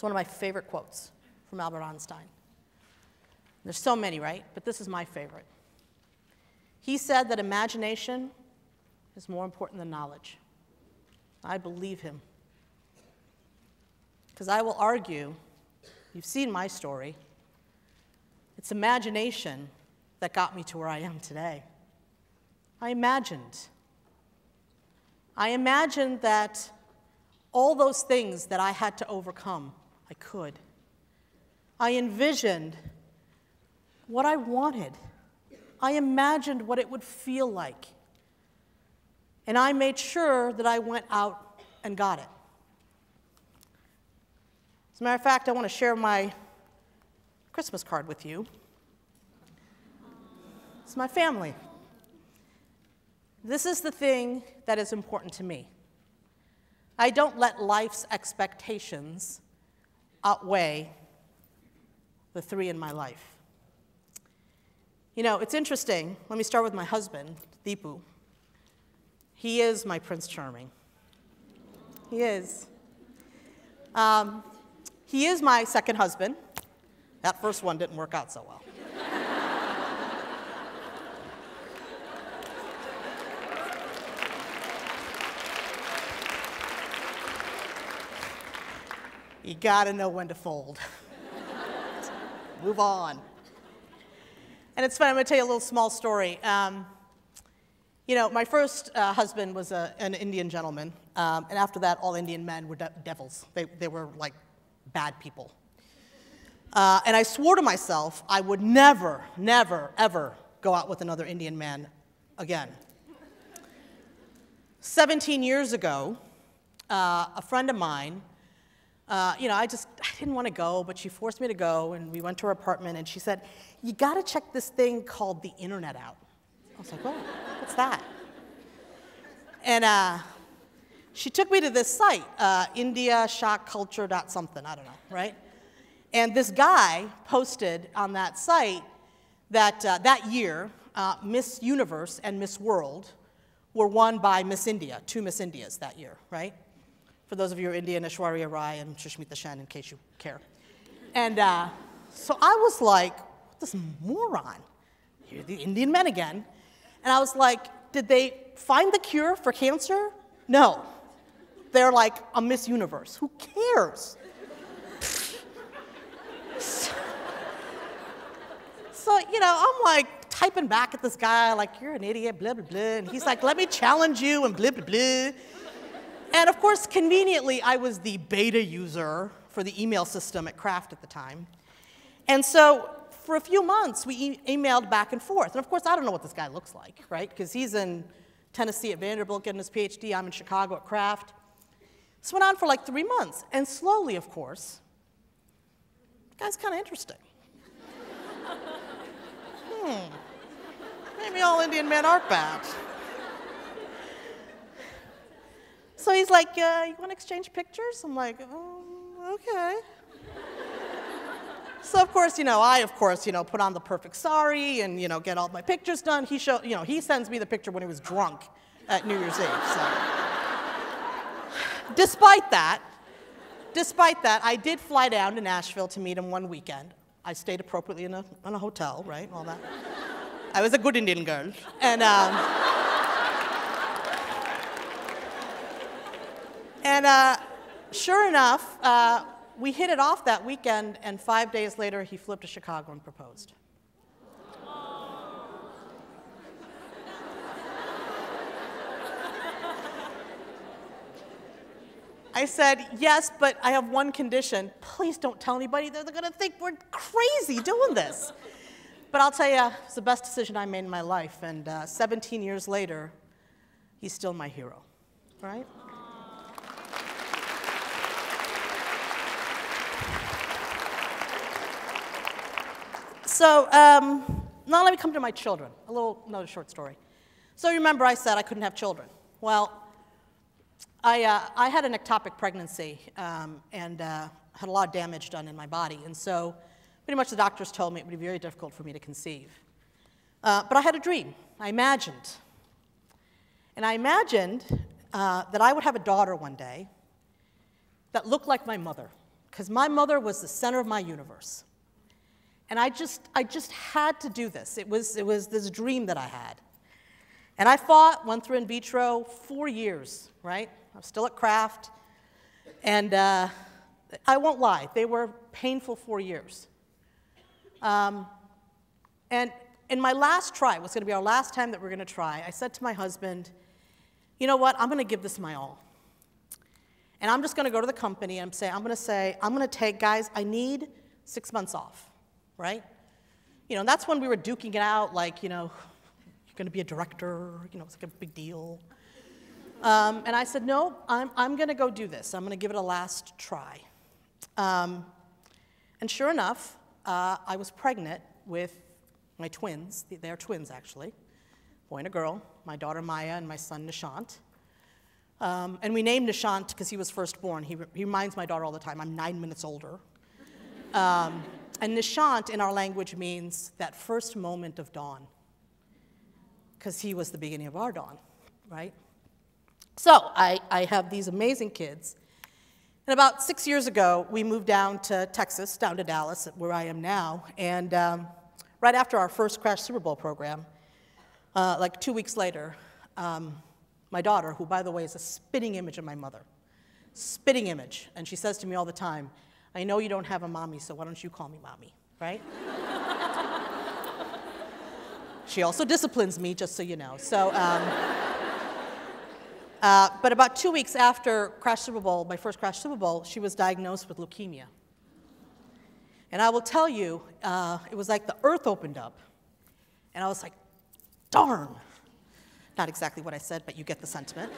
one of my favorite quotes from Albert Einstein. There's so many, right? But this is my favorite. He said that imagination is more important than knowledge. I believe him. Because I will argue, you've seen my story, it's imagination that got me to where I am today. I imagined. I imagined that all those things that I had to overcome, I could. I envisioned what I wanted. I imagined what it would feel like. And I made sure that I went out and got it. As a matter of fact, I want to share my Christmas card with you. It's my family. This is the thing that is important to me. I don't let life's expectations outweigh the three in my life. You know, it's interesting. Let me start with my husband, Deepu. He is my Prince Charming. He is. He is my second husband. That first one didn't work out so well. You gotta know when to fold. Move on. And it's funny, I'm gonna tell you a little small story. You know, my first husband was an Indian gentleman, and after that, all Indian men were devils. They were like bad people. And I swore to myself I would never, never, ever go out with another Indian man again. 17 years ago, a friend of mine, you know, I didn't want to go, but she forced me to go, and we went to her apartment, and she said, you got to check this thing called the internet out. I was like, what's that? And she took me to this site, indiashockculture.something, I don't know, right? And this guy posted on that site that that year, Miss Universe and Miss World were won by Miss India, 2 Miss Indias that year, right? For those of you who are Indian, Aishwarya Rai and Sushmita Sen, in case you care. And so I was like, this moron. Here are the Indian men again. And I was like, did they find the cure for cancer? No. They're like a Miss Universe. Who cares? So, you know, I'm like typing back at this guy, like, you're an idiot, blah, blah, blah. And he's like, let me challenge you, and blah, blah, blah. And of course, conveniently, I was the beta user for the email system at Kraft at the time. And so for a few months, we emailed back and forth. And of course, I don't know what this guy looks like, right? Because he's in Tennessee at Vanderbilt getting his PhD. I'm in Chicago at Kraft. This went on for like 3 months. And slowly, of course, the guy's kind of interesting. Maybe all Indian men aren't bad. So he's like, you want to exchange pictures? I'm like, oh, okay. So of course, I put on the perfect sari and, get all my pictures done. He sends me the picture when he was drunk at New Year's Eve. So. Despite that, I did fly down to Nashville to meet him one weekend. I stayed appropriately in a hotel, right, all that. I was a good Indian girl. And sure enough, we hit it off that weekend, and 5 days later, he flew to Chicago and proposed. I said, yes, but I have one condition. Please don't tell anybody. They're going to think we're crazy doing this. But I'll tell you, it's the best decision I made in my life. And 17 years later, he's still my hero, right? So now let me come to my children. Another short story. So remember I said I couldn't have children. Well, I had an ectopic pregnancy and had a lot of damage done in my body. And so pretty much the doctors told me it would be very difficult for me to conceive. But I had a dream. I imagined. And I imagined that I would have a daughter one day that looked like my mother, because my mother was the center of my universe. And I just had to do this. It was this dream that I had. And I fought, went through in vitro 4 years, right? I was still at Kraft. And I won't lie, they were painful 4 years. And in my last try, it was going to be our last time that we're going to try, I said to my husband, you know what, I'm going to give this my all. And I'm just going to go to the company and I'm going to take, guys, I need 6 months off, right? You know, and that's when we were duking it out, like, you know, you're going to be a director, you know, it's like a big deal. And I said, no, I'm going to go do this. I'm going to give it a last try. And sure enough, I was pregnant with my twins. They are twins, actually, boy and a girl, my daughter Maya and my son Nishant. And we named Nishant because he was first born. He reminds my daughter all the time, I'm 9 minutes older. And Nishant in our language means that first moment of dawn, because he was the beginning of our dawn, right? So I have these amazing kids. And about 6 years ago, we moved down to Texas, down to Dallas, where I am now. And right after our first Crash Super Bowl program, like 2 weeks later, my daughter, who, by the way, is a spitting image of my mother, spitting image, and she says to me all the time, I know you don't have a mommy, so why don't you call me mommy, right? She also disciplines me, just so you know. So, but about 2 weeks after Crash Super Bowl, my first Crash Super Bowl, she was diagnosed with leukemia. And I will tell you, it was like the earth opened up, and I was like, darn. Not exactly what I said, but you get the sentiment.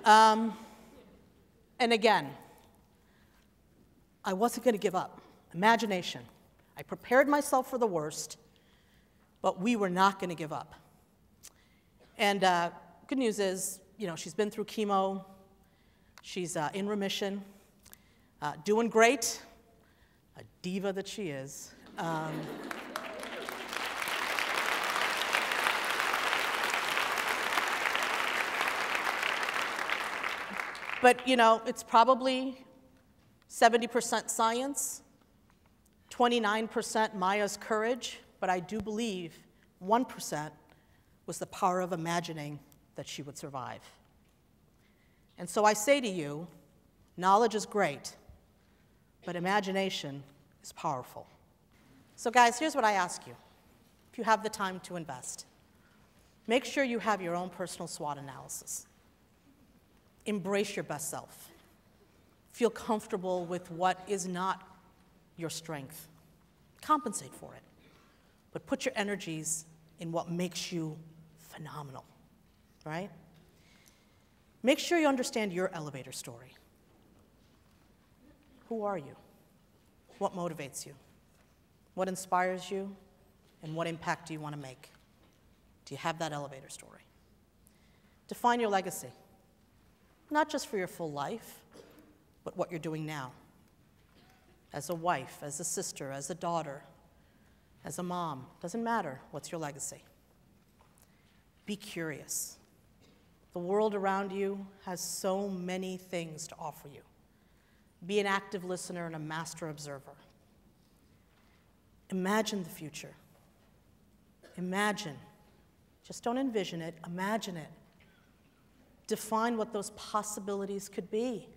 And again, I wasn't going to give up. Imagination. I prepared myself for the worst, but we were not going to give up. And good news is, you know, she's been through chemo. She's in remission, doing great, a diva that she is. But, you know, it's probably 70% science, 29% Maya's courage, but I do believe 1% was the power of imagining that she would survive. And so I say to you, knowledge is great, but imagination is powerful. So guys, here's what I ask you. If you have the time to invest, make sure you have your own personal SWOT analysis. Embrace your best self. Feel comfortable with what is not your strength. Compensate for it. But put your energies in what makes you phenomenal, right? Make sure you understand your elevator story. Who are you? What motivates you? What inspires you? And what impact do you want to make? Do you have that elevator story? Define your legacy. Not just for your full life, but what you're doing now. As a wife, as a sister, as a daughter, as a mom, doesn't matter. What's your legacy? Be curious. The world around you has so many things to offer you. Be an active listener and a master observer. Imagine the future. Imagine. Just don't envision it, imagine it. Define what those possibilities could be.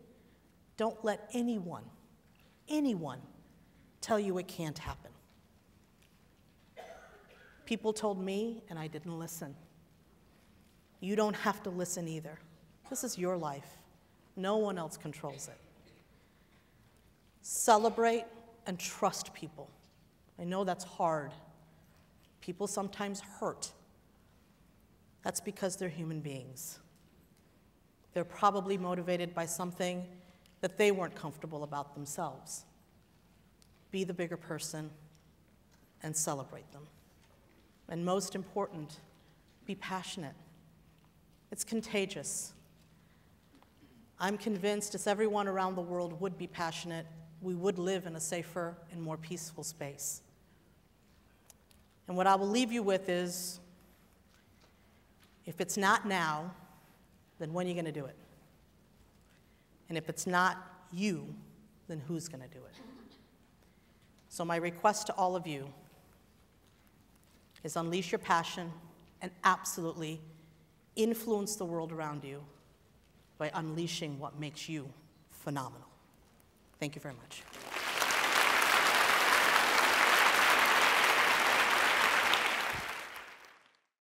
Don't let anyone tell you it can't happen. People told me, and I didn't listen. You don't have to listen either. This is your life. No one else controls it. Celebrate and trust people. I know that's hard. People sometimes hurt. That's because they're human beings. They're probably motivated by something that they weren't comfortable about themselves. Be the bigger person and celebrate them. And most important, be passionate. It's contagious. I'm convinced if everyone around the world would be passionate, we would live in a safer and more peaceful space. And what I will leave you with is, if it's not now, then when are you going to do it? And if it's not you, then who's going to do it? So my request to all of you is unleash your passion and absolutely influence the world around you by unleashing what makes you phenomenal. Thank you very much.